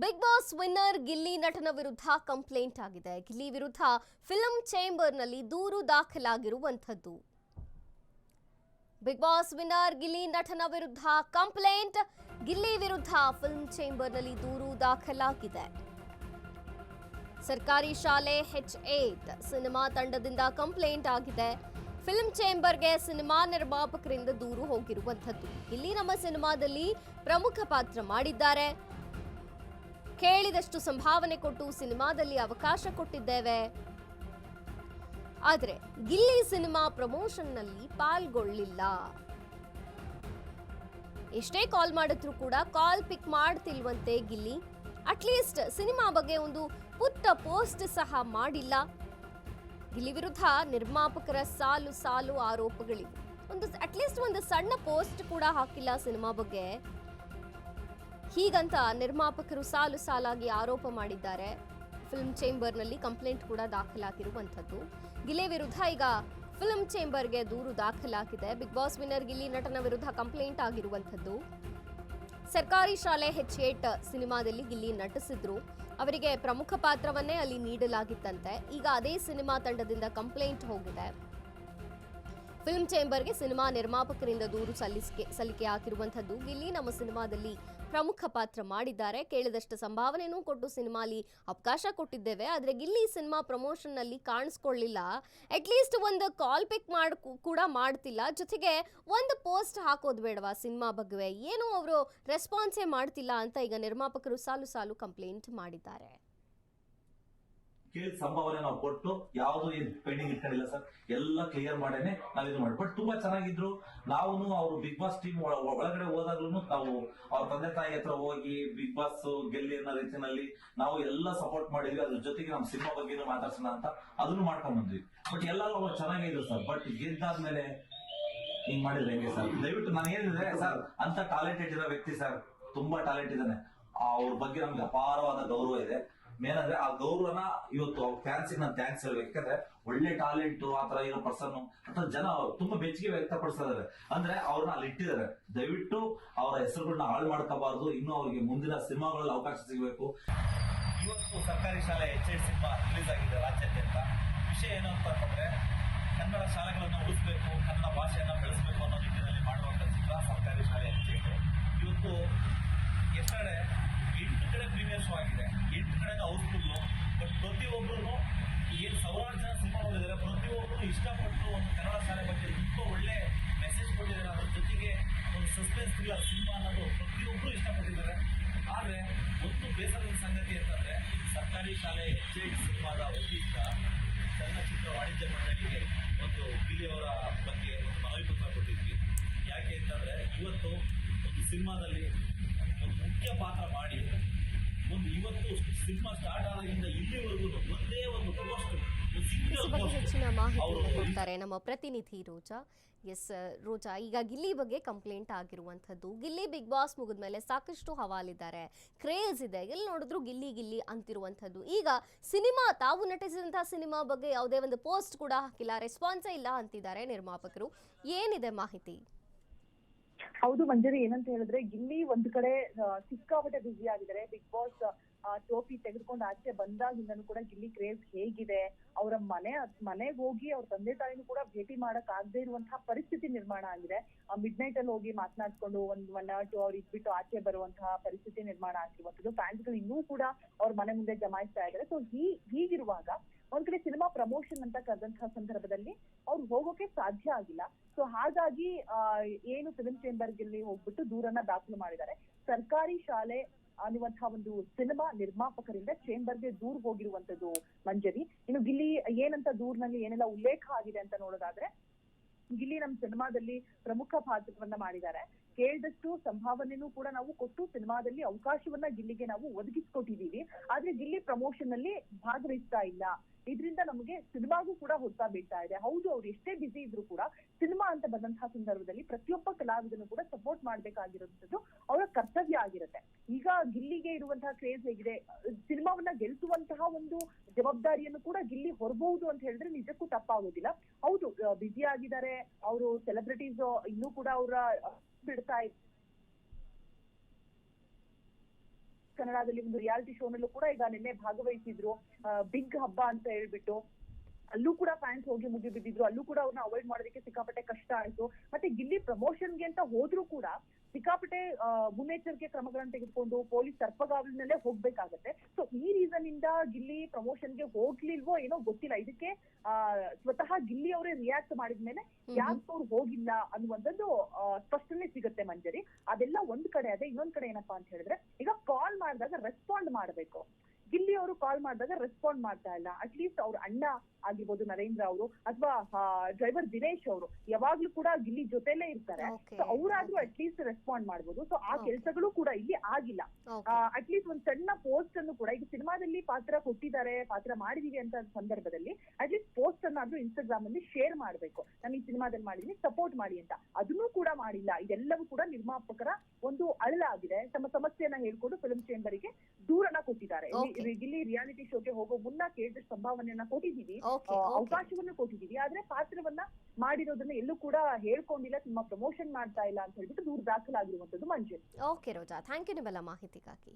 Big boss winner Gilli ನಟನ ವಿರುದ್ಧ complaint ಆಗಿದೆ. ಗಿಲ್ಲಿ ವಿರುದ್ಧ ಫಿಲ್ಮ್ ಚೇಂಬರ್ನಲ್ಲಿ ದೂರು ದಾಖಲಾಗಿರುವಂಥದ್ದು. ಬಿಗ್ ಬಾಸ್ ವಿನ್ನರ್ ಗಿಲ್ಲಿ ನಟನ ವಿರುದ್ಧ ಕಂಪ್ಲೇಂಟ್. ಗಿಲ್ಲಿ ವಿರುದ್ಧ ಫಿಲ್ಮ್ ಚೇಂಬರ್ನಲ್ಲಿ ದೂರು ದಾಖಲಾಗಿದೆ. ಸರ್ಕಾರಿ ಶಾಲೆ H8 ಸಿನಿಮಾ ತಂಡದಿಂದ ಕಂಪ್ಲೇಂಟ್ ಆಗಿದೆ. ಫಿಲ್ಮ್ ಚೇಂಬರ್ಗೆ ಸಿನಿಮಾ ನಿರ್ಮಾಪಕರಿಂದ ದೂರು ಹೋಗಿರುವಂಥದ್ದು. ಗಿಲ್ಲಿ ನಮ್ಮ ಸಿನಿಮಾದಲ್ಲಿ ಪ್ರಮುಖ ಪಾತ್ರ ಮಾಡಿದ್ದಾರೆ. ಕೇಳಿದಷ್ಟು ಸಂಭಾವನೆ ಕೊಟ್ಟು ಸಿನಿಮಾದಲ್ಲಿ ಅವಕಾಶ ಕೊಟ್ಟಿದ್ದೇವೆ. ಆದರೆ ಗಿಲ್ಲಿ ಸಿನಿಮಾ ಪ್ರಮೋಷನ್ನಲ್ಲಿ ಪಾಲ್ಗೊಳ್ಳಿಲ್ಲ. ಎಷ್ಟೇ ಕಾಲ್ ಮಾಡಿದ್ರು ಕೂಡ ಕಾಲ್ ಪಿಕ್ ಮಾಡ್ತಿಲ್ವಂತೆ ಗಿಲ್ಲಿ. ಅಟ್ಲೀಸ್ಟ್ ಸಿನಿಮಾ ಬಗ್ಗೆ ಒಂದು ಪುಟ್ಟ ಪೋಸ್ಟ್ ಸಹ ಮಾಡಿಲ್ಲ. ಗಿಲ್ಲಿ ವಿರುದ್ಧ ನಿರ್ಮಾಪಕರ ಸಾಲು ಸಾಲು ಆರೋಪಗಳಿವೆ. ಅಟ್ಲೀಸ್ಟ್ ಒಂದು ಸಣ್ಣ ಪೋಸ್ಟ್ ಕೂಡ ಹಾಕಿಲ್ಲ ಸಿನಿಮಾ ಬಗ್ಗೆ. ಹೀಗಂತ ನಿರ್ಮಾಪಕರು ಸಾಲು ಸಾಲಾಗಿ ಆರೋಪ ಮಾಡಿದ್ದಾರೆ. ಫಿಲ್ಮ್ ಚೇಂಬರ್ನಲ್ಲಿ ಕಂಪ್ಲೇಂಟ್ ಕೂಡ ದಾಖಲಾಗಿರುವಂಥದ್ದು. ಗಿಲ್ಲಿ ವಿರುದ್ಧ ಈಗ ಫಿಲ್ಮ್ ಚೇಂಬರ್ಗೆ ದೂರು ದಾಖಲಾಗಿದೆ. ಬಿಗ್ ಬಾಸ್ ವಿನ್ನರ್ ಗಿಲ್ಲಿ ನಟನ ವಿರುದ್ಧ ಕಂಪ್ಲೇಂಟ್ ಆಗಿರುವಂಥದ್ದು. ಸರ್ಕಾರಿ ಶಾಲೆ H8 ಸಿನಿಮಾದಲ್ಲಿ ಗಿಲ್ಲಿ ನಟಿಸಿದ್ರು. ಅವರಿಗೆ ಪ್ರಮುಖ ಪಾತ್ರವನ್ನೇ ಅಲ್ಲಿ ನೀಡಲಾಗಿತ್ತಂತೆ. ಈಗ ಅದೇ ಸಿನಿಮಾ ತಂಡದಿಂದ ಕಂಪ್ಲೇಂಟ್ ಹೋಗಿದೆ. ಫಿಲ್ಮ್ ಚೇಂಬರ್ಗೆ ಸಿನಿಮಾ ನಿರ್ಮಾಪಕರಿಂದ ದೂರು ಸಲ್ಲಿಕೆ ಆಗಿರುವಂಥದ್ದು. ಗಿಲ್ಲಿ ನಮ್ಮ ಸಿನಿಮಾದಲ್ಲಿ ಪ್ರಮುಖ ಪಾತ್ರ ಮಾಡಿದ್ದಾರೆ. ಕೇಳಿದಷ್ಟು ಸಂಭಾವನೆಯೂ ಕೊಟ್ಟು ಸಿನಿಮಾಲಿ ಅವಕಾಶ ಕೊಟ್ಟಿದ್ದೇವೆ. ಆದರೆ ಗಿಲ್ಲಿ ಸಿನಿಮಾ ಪ್ರಮೋಷನ್ನಲ್ಲಿ ಕಾಣಿಸ್ಕೊಳ್ಳಿಲ್ಲ. ಅಟ್ಲೀಸ್ಟ್ ಒಂದು ಕಾಲ್ ಪಿಕ್ ಕೂಡ ಮಾಡ್ತಿಲ್ಲ. ಜೊತೆಗೆ ಒಂದು ಪೋಸ್ಟ್ ಹಾಕೋದು ಬೇಡವಾ ಸಿನಿಮಾ ಬಗ್ಗೆ? ಏನೂ ಅವರು ರೆಸ್ಪಾನ್ಸೇ ಮಾಡ್ತಿಲ್ಲ ಅಂತ ಈಗ ನಿರ್ಮಾಪಕರು ಸಾಲು ಸಾಲು ಕಂಪ್ಲೇಂಟ್ ಮಾಡಿದ್ದಾರೆ. ಕೇಳಿದ ಸಂಭಾವನೆ ನಾವು ಕೊಟ್ಟು ಯಾವ್ದು ಪೆಂಡಿಂಗ್ ಇಟ್ಕೊಂಡಿಲ್ಲ ಸರ್. ಎಲ್ಲ ಕ್ಲಿಯರ್ ಮಾಡೇನೆ ನಾವ್ ಇದು ಮಾಡಿ. ಬಟ್ ತುಂಬಾ ಚೆನ್ನಾಗಿದ್ರು. ನಾವು ಅವರು ಬಿಗ್ ಬಾಸ್ ಟೀಮ್ ಒಳಗಡೆ ಹೋದಾಗ್ಲೂ ನಾವು ಅವ್ರ ತಂದೆ ತಾಯಿ ಹತ್ರ ಹೋಗಿ ಬಿಗ್ ಬಾಸ್ ಗೆಲ್ಲಿ ಅನ್ನೋ ರೀತಿಯಲ್ಲಿ ನಾವು ಎಲ್ಲ ಸಪೋರ್ಟ್ ಮಾಡಿದ್ವಿ. ಅದ್ರ ಜೊತೆಗೆ ನಮ್ಮ ಸಿನಿಮಾ ಬಗ್ಗೆ ಮಾತಾಡ್ಸೋಣ ಅಂತ ಅದನ್ನು ಮಾಡ್ಕೊಂಡ್ ಬಂದ್ವಿ. ಬಟ್ ಎಲ್ಲರೂ ಅವ್ರು ಚೆನ್ನಾಗಿದ್ರು ಸರ್. ಬಟ್ ಗೆದ್ದಾದ್ಮೇಲೆ ಹಿಂಗ್ ಮಾಡಿದ್ರೆ ಹೆಂಗೆ ಸರ್? ದಯವಿಟ್ಟು ನಾನು ಏನಿದ್ರೆ ಸರ್, ಅಂತ ಟ್ಯಾಲೆಂಟೆಡ್ ಇರೋ ವ್ಯಕ್ತಿ ಸರ್, ತುಂಬಾ ಟ್ಯಾಲೆಂಟ್ ಇದ್ದಾನೆ. ಅವ್ರ ಬಗ್ಗೆ ನಮ್ಗೆ ಅಪಾರವಾದ ಗೌರವ ಇದೆ. ಮೇನ್ ಅಂದ್ರೆ ಆ ಗೌರವನ ಇವತ್ತು ಅವ್ರ ಫ್ಯಾನ್ಸಿಗೆ ನಾನು ಥ್ಯಾಂಕ್ಸ್ ಹೇಳ್ಬೇಕು. ಯಾಕಂದ್ರೆ ಒಳ್ಳೆ ಟ್ಯಾಲೆಂಟ್ ಆತರ ಇರೋ ಪರ್ಸನ್ ಅಥವಾ ಜನ ತುಂಬಾ ಬೆಚ್ಚಿಗೆ ವ್ಯಕ್ತಪಡಿಸ್ತಾ ಇದಾರೆ. ಅಂದ್ರೆ ಅವ್ರನ್ನ ಅಲ್ಲಿ ಇಟ್ಟಿದ್ದಾರೆ. ದಯವಿಟ್ಟು ಅವರ ಹೆಸರುಗಳನ್ನ ಹಾಳು ಮಾಡ್ಕೋಬಾರ್ದು. ಇನ್ನು ಅವ್ರಿಗೆ ಮುಂದಿನ ಸಿನಿಮಾಗಳಲ್ಲಿ ಅವಕಾಶ ಸಿಗಬೇಕು. ಇವತ್ತು ಸರ್ಕಾರಿ ಶಾಲೆ H8 ಸಿನಿಮಾ ರಿಲೀಸ್ ಆಗಿದೆ ರಾಜ್ಯಾದ್ಯಂತ. ವಿಷಯ ಏನು ಅಂತಂದ್ರೆ, ಕನ್ನಡ ಶಾಲೆಗಳನ್ನ ಉಳಿಸಬೇಕು, ಕನ್ನಡ ಭಾಷೆಯನ್ನ ಬೆಳೆಸಬೇಕು ಅನ್ನೋ ನಿಟ್ಟಿನಲ್ಲಿ ಮಾಡುವಂತ ಚಿತ್ರ ಸರ್ಕಾರಿ ಶಾಲೆ H8. ಇವತ್ತು ಎಷ್ಟಡೆ 8 ಕಡೆ ಪ್ರೀಮಿಯರ್ ಶೋ ಆಗಿದೆ, 8 ಕಡೆ ಹೌಸ್ಫುಲ್. ಬಟ್ ಪ್ರತಿಯೊಬ್ಬರು ಏನು ಸಾವಿರಾರು ಜನ ಸಿನಿಮಾ ನೋಡಿದ್ದಾರೆ. ಪ್ರತಿಯೊಬ್ಬರು ಇಷ್ಟಪಟ್ಟು ಒಂದು ಕನ್ನಡ ಶಾಲೆ ಬಗ್ಗೆ ತುಂಬಾ ಒಳ್ಳೆ ಮೆಸೇಜ್ ಕೊಟ್ಟಿದ್ದಾರೆ. ಅದ್ರ ಜೊತೆಗೆ ಒಂದು ಸಸ್ಪೆನ್ಸ್ ಥ್ರಿಲ್ಲರ್ ಸಿನಿಮಾ ಅನ್ನೋದು ಪ್ರತಿಯೊಬ್ಬರು ಇಷ್ಟಪಟ್ಟಿದ್ದಾರೆ. ಆದ್ರೆ ಒಂದು ಬೇಸರದ ಸಂಗತಿ ಅಂತಂದ್ರೆ, ಸರ್ಕಾರಿ ಶಾಲೆ H8 ಸಿನಿಮಾದ ವತಿಯಿಂದ ಚಲನಚಿತ್ರ ವಾಣಿಜ್ಯ ಮಂಡಳಿಗೆ ಒಂದು ಗಿಲ್ಲಿಯವರ ಬಗ್ಗೆ ಒಂದು ಮನವಿ ಪತ್ರ ಕೊಟ್ಟಿದ್ವಿ. ಯಾಕೆ ಅಂತಂದ್ರೆ, ಇವತ್ತು ಒಂದು ಸಿನಿಮಾದಲ್ಲಿ ಒಂದು ಮುಖ್ಯ ಪಾತ್ರ ಮಾಡಿ ಇವತ್ತು ಸಿನಿಮಾ ಸ್ಟಾರ್ಟ್ ಆದಾಗಿಂದ ಇಲ್ಲಿವರೆಗೂ ಒಂದೇ ಒಂದು ಪೋಸ್ಟ್ ಹೆಚ್ಚಿನ ಮಾಹಿತಿಯನ್ನು ಕೊಡ್ತಾರೆ ನಮ್ಮ ಪ್ರತಿನಿಧಿ ರೋಜಾ. ರೋಜಾ, ಈಗ ಗಿಲ್ಲಿ ಬಗ್ಗೆ ಕಂಪ್ಲೇಂಟ್ ಆಗಿರುವಂಥದ್ದು. ಗಿಲ್ಲಿ ಬಿಗ್ ಬಾಸ್ ಮುಗಿದ್ಮೇಲೆ ಸಾಕಷ್ಟು ಹವಾಲಿದ್ದಾರೆ, ಕ್ರೇಜ್ ಇದೆ, ಎಲ್ಲಿ ನೋಡಿದ್ರು ಗಿಲ್ಲಿ ಗಿಲ್ಲಿ ಅಂತಿರುವಂಥದ್ದು. ಈಗ ಸಿನಿಮಾ, ತಾವು ನಟಿಸಿದಂತಹ ಸಿನಿಮಾ ಬಗ್ಗೆ ಯಾವುದೇ ಒಂದು ಪೋಸ್ಟ್ ಕೂಡ ಹಾಕಿಲ್ಲ, ರೆಸ್ಪಾನ್ಸೇ ಇಲ್ಲ ಅಂತಿದ್ದಾರೆ ನಿರ್ಮಾಪಕರು. ಏನಿದೆ ಮಾಹಿತಿ? ಹೌದು ಮಂಜರಿ, ಏನಂತ ಹೇಳಿದ್ರೆ ಗಿಲ್ಲಿ ಒಂದ್ ಕಡೆ ಸಿಕ್ಕಾಪಟ್ಟೆ ಬ್ಯುಸಿ ಆಗಿದ್ದಾರೆ. ಬಿಗ್ ಬಾಸ್ ಟ್ರೋಫಿ ತೆಗೆದುಕೊಂಡು ಆಚೆ ಬಂದಾಗಿಂದನೂ ಕೂಡ ಗಿಲ್ಲಿ ಕ್ರೇಜ್ ಹೇಗಿದೆ, ಅವರ ಮನೆಗೆ ಹೋಗಿ ಅವ್ರ ತಂದೆ ತಾಯಿನೂ ಕೂಡ ಭೇಟಿ ಮಾಡಕ್ ಆಗದೆ ಇರುವಂತಹ ಪರಿಸ್ಥಿತಿ ನಿರ್ಮಾಣ ಆಗಿದೆ. ಮಿಡ್ ನೈಟ್ ಅಲ್ಲಿ ಹೋಗಿ ಮಾತನಾಡ್ಕೊಂಡು 1 hour 2 hour ಇದ್ಬಿಟ್ಟು ಆಚೆ ಬರುವಂತಹ ಪರಿಸ್ಥಿತಿ ನಿರ್ಮಾಣ ಆಗಿರುವಂತದ್ದು. ಫ್ಯಾನ್ಸ್ಗಳು ಇನ್ನೂ ಕೂಡ ಅವ್ರ ಮನೆ ಮುಂದೆ ಜಮಾಯಿಸ್ತಾ ಇದ್ದಾರೆ. ಸೊ ಹೀಗಿರುವಾಗ ಒಂದ್ ಕಡೆ ಸಿನಿಮಾ ಪ್ರಮೋಷನ್ ಅಂತ ಕರೆದಂತಹ ಸಂದರ್ಭದಲ್ಲಿ ಅವ್ರು ಹೋಗೋಕೆ ಸಾಧ್ಯ ಆಗಿಲ್ಲ. ಸೊ ಹಾಗಾಗಿ ಏನು ಫಿಲ್ಮ್ ಚೇಂಬರ್ಗೆ ಹೋಗ್ಬಿಟ್ಟು ದೂರನ್ನ ದಾಖಲು ಮಾಡಿದ್ದಾರೆ. ಸರ್ಕಾರಿ ಶಾಲೆ ಅನ್ನುವಂತಹ ಒಂದು ಸಿನಿಮಾ ನಿರ್ಮಾಪಕರಿಂದ ಚೇಂಬರ್ಗೆ ದೂರ ಹೋಗಿರುವಂತದ್ದು ಮಂಜರಿ. ಇನ್ನು ಗಿಲ್ಲಿ ಏನಂತ ದೂರ್ನಲ್ಲಿ ಏನೆಲ್ಲ ಉಲ್ಲೇಖ ಆಗಿದೆ ಅಂತ ನೋಡೋದಾದ್ರೆ, ಗಿಲ್ಲಿ ನಮ್ಮ ಸಿನಿಮಾದಲ್ಲಿ ಪ್ರಮುಖ ಪಾತ್ರವನ್ನ ಮಾಡಿದ್ದಾರೆ. ಕೇಳಿದಷ್ಟು ಸಂಭಾವನೆನೂ ಕೂಡ ನಾವು ಕೊಟ್ಟು ಸಿನಿಮಾದಲ್ಲಿ ಅವಕಾಶವನ್ನ ಗಿಲ್ಲಿಗೆ ನಾವು ಒದಗಿಸ್ಕೊಟ್ಟಿದೀವಿ. ಆದ್ರೆ ಗಿಲ್ಲಿ ಪ್ರಮೋಷನ್ ಅಲ್ಲಿ ಭಾಗವಹಿಸ್ತಾ ಇಲ್ಲ. ಇದರಿಂದ ನಮಗೆ ಸಿನಿಮಾಗೂ ಕೂಡ ಹೊತ್ತಾ ಬೀಳ್ತಾ ಇದೆ. ಹೌದು, ಅವ್ರು ಎಷ್ಟೇ ಬಿಸಿ ಇದ್ರು ಕೂಡ ಸಿನಿಮಾ ಅಂತ ಬಂದಂತಹ ಸಂದರ್ಭದಲ್ಲಿ ಪ್ರತಿಯೊಬ್ಬ ಕಲಾವಿದನು ಕೂಡ ಸಪೋರ್ಟ್ ಮಾಡ್ಬೇಕಾಗಿರುವಂತದ್ದು ಅವರ ಕರ್ತವ್ಯ ಆಗಿರುತ್ತೆ. ಈಗ ಗಿಲ್ಲಿಗೆ ಇರುವಂತಹ ಕ್ರೇಜ್ ಹೇಗಿದೆ, ಸಿನಿಮಾವನ್ನ ಗೆಲ್ಲಿಸುವಂತಹ ಒಂದು ಜವಾಬ್ದಾರಿಯನ್ನು ಕೂಡ ಗಿಲ್ಲಿ ಹೊರಬಹುದು ಅಂತ ಹೇಳಿದ್ರೆ ನಿಜಕ್ಕೂ ತಪ್ಪಾಗೋದಿಲ್ಲ. ಹೌದು, ಬ್ಯುಸಿ ಆಗಿದ್ದಾರೆ ಅವರು, ಸೆಲೆಬ್ರಿಟೀಸ್ ಇನ್ನೂ ಕೂಡ ಅವರ ಬಿಡ್ತಾ ಕನ್ನಡದಲ್ಲಿ ಒಂದು ರಿಯಾಲಿಟಿ ಶೋನಲ್ಲೂ ಕೂಡ ಈಗ ನಿನ್ನೆ ಭಾಗವಹಿಸಿದ್ರು, ಬಿಗ್ ಹಬ್ಬ ಅಂತ ಹೇಳ್ಬಿಟ್ಟು. ಅಲ್ಲೂ ಕೂಡ ಫ್ಯಾನ್ಸ್ ಹೋಗಿ ಮುಗಿ ಬಿದ್ದಿದ್ರು, ಅಲ್ಲೂ ಕೂಡ ಅವ್ರನ್ನ ಅವಾಯ್ಡ್ ಮಾಡೋದಕ್ಕೆ ಸಿಕ್ಕಾಪಟ್ಟೆ ಕಷ್ಟ ಆಯ್ತು. ಮತ್ತೆ ಗಿಲ್ಲಿ ಪ್ರಮೋಷನ್ಗೆ ಅಂತ ಹೋದ್ರೂ ಕೂಡ ಸಿಕ್ಕಾಪಟ್ಟೆ ಮುನ್ನೆಚ್ಚರಿಕೆ ಕ್ರಮಗಳನ್ನ ತೆಗೆದುಕೊಂಡು ಪೊಲೀಸ್ ಸರ್ಪಗಾವಲಿನಲ್ಲೇ ಹೋಗ್ಬೇಕಾಗತ್ತೆ. ಸೊ ಈ ರೀಸನ್ ಇಂದ ಗಿಲ್ಲಿ ಪ್ರಮೋಷನ್ಗೆ ಹೋಗ್ಲಿಲ್ವೋ ಏನೋ ಗೊತ್ತಿಲ್ಲ. ಇದಕ್ಕೆ ಸ್ವತಃ ಗಿಲ್ಲಿ ಅವರೇ ರಿಯಾಕ್ಟ್ ಮಾಡಿದ್ಮೇಲೆ ಯಾಕೆ ಅವ್ರು ಹೋಗಿಲ್ಲ ಅನ್ನುವಂಥದ್ದು ಸ್ಪಷ್ಟನೆ ಸಿಗುತ್ತೆ ಮಂಜರಿ. ಅದೆಲ್ಲ ಒಂದ್ ಕಡೆ ಅದೇ. ಇನ್ನೊಂದ್ ಕಡೆ ಏನಪ್ಪಾ ಅಂತ ಹೇಳಿದ್ರೆ, ಈಗ ಕಾಲ್ ಮಾಡಿದಾಗ ರೆಸ್ಪಾಂಡ್ ಮಾಡ್ಬೇಕು. ಗಿಲ್ಲಿ ಅವರು ಕಾಲ್ ಮಾಡಿದಾಗ ರೆಸ್ಪಾಂಡ್ ಮಾಡ್ತಾ ಇಲ್ಲ. ಅಟ್ಲೀಸ್ಟ್ ಅವ್ರ ಅಣ್ಣ ಆಗಿರ್ಬೋದು ನರೇಂದ್ರ ಅವರು ಅಥವಾ ಡ್ರೈವರ್ ದಿನೇಶ್ ಅವರು ಯಾವಾಗ್ಲೂ ಕೂಡ ಗಿಲ್ಲಿ ಜೊತೆಲೇ ಇರ್ತಾರೆ. ಸೊ ಅವರಾದ್ರೂ ಅಟ್ಲೀಸ್ಟ್ ರೆಸ್ಪಾಂಡ್ ಮಾಡ್ಬೋದು. ಸೊ ಆ ಕೆಲಸಗಳು ಕೂಡ ಇಲ್ಲಿ ಆಗಿಲ್ಲ. ಅಟ್ಲೀಸ್ಟ್ ಒಂದ್ ಸಣ್ಣ ಪೋಸ್ಟ್ ಅನ್ನು ಕೂಡ, ಈಗ ಸಿನಿಮಾದಲ್ಲಿ ಪಾತ್ರ ಕೊಟ್ಟಿದ್ದಾರೆ, ಪಾತ್ರ ಮಾಡಿದೀವಿ ಅಂತ ಸಂದರ್ಭದಲ್ಲಿ ಅಟ್ಲೀಸ್ಟ್ ಪೋಸ್ಟ್ ಅನ್ನಾದ್ರೂ ಇನ್ಸ್ಟಾಗ್ರಾಮ್ ಅಲ್ಲಿ ಶೇರ್ ಮಾಡ್ಬೇಕು, ನಾನು ಈ ಸಿನಿಮಾದಲ್ಲಿ ಮಾಡಿದೀನಿ ಸಪೋರ್ಟ್ ಮಾಡಿ ಅಂತ. ಅದನ್ನೂ ಕೂಡ ಮಾಡಿಲ್ಲ. ಇದೆಲ್ಲವೂ ಕೂಡ ನಿರ್ಮಾಪಕರ ಒಂದು ಅಳಲಾಗಿದೆ. ತಮ್ಮ ಸಮಸ್ಯೆಯನ್ನ ಹೇಳ್ಕೊಂಡು ಫಿಲ್ಮ್ ಚೇಂಬರ್ಗೆ ದೂರನ್ನ ಕೊಟ್ಟಿದ್ದಾರೆ. ಗಿಲ್ಲಿ ರಿಯಾಲಿಟಿ ಶೋಗೆ ಹೋಗೋ ಮುನ್ನ ಕೇಳಿದಷ್ಟು ಸಂಭಾವನೆಯನ್ನ ಕೊಟ್ಟಿದೀವಿ, ಅವಕಾಶವನ್ನು ಕೊಟ್ಟಿದೀವಿ, ಆದ್ರೆ ಪಾತ್ರವನ್ನ ಮಾಡಿರೋದನ್ನ ಎಲ್ಲೂ ಕೂಡ ಹೇಳ್ಕೊಂಡಿಲ್ಲ, ನಿಮ್ಮ ಪ್ರಮೋಷನ್ ಮಾಡ್ತಾ ಇಲ್ಲ ಅಂತ ಹೇಳ್ಬಿಟ್ಟು ದೂರು ದಾಖಲಾಗಿರುವಂತದ್ದು ಮಂಜು. ಓಕೆ ರೋಜಾ, ಥ್ಯಾಂಕ್ ಯು ನಿಮ್ಮೆಲ್ಲ ಮಾಹಿತಿಗಾಗಿ.